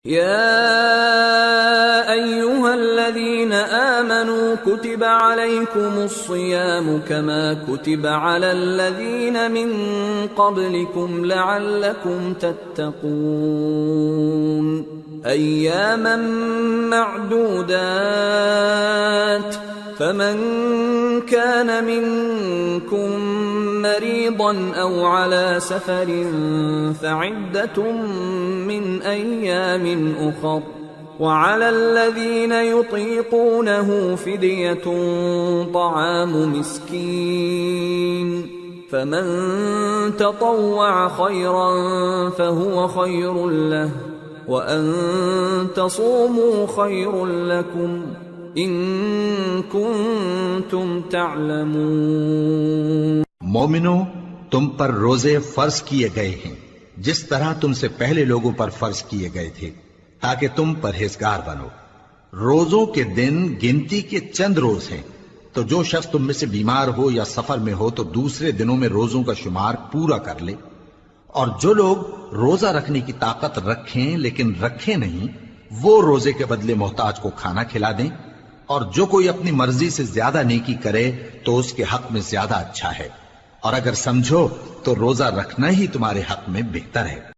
يا أيها الذين آمنوا كتب عليكم الصيام كما كتب على الذين من قبلكم لعلكم تتقون أياما معدودات فمن كان منكم مريضا أو على سفر فعدة من أيام أخر وعلى الذين يطيقونه فدية طعام مسكين فمن تطوع خيرا فهو خير له وأن تصوموا خير لكم إن كنتم تعلمون۔ مومنو، تم پر روزے فرض کیے گئے ہیں جس طرح تم سے پہلے لوگوں پر فرض کیے گئے تھے تاکہ تم پرہیزگار بنو۔ روزوں کے دن گنتی کے چند روز ہیں، تو جو شخص تم میں سے بیمار ہو یا سفر میں ہو تو دوسرے دنوں میں روزوں کا شمار پورا کر لے۔ اور جو لوگ روزہ رکھنے کی طاقت رکھیں لیکن رکھیں نہیں، وہ روزے کے بدلے محتاج کو کھانا کھلا دیں۔ اور جو کوئی اپنی مرضی سے زیادہ نیکی کرے تو اس کے حق میں زیادہ اچھا ہے، اور اگر سمجھو تو روزہ رکھنا ہی تمہارے حق میں بہتر ہے۔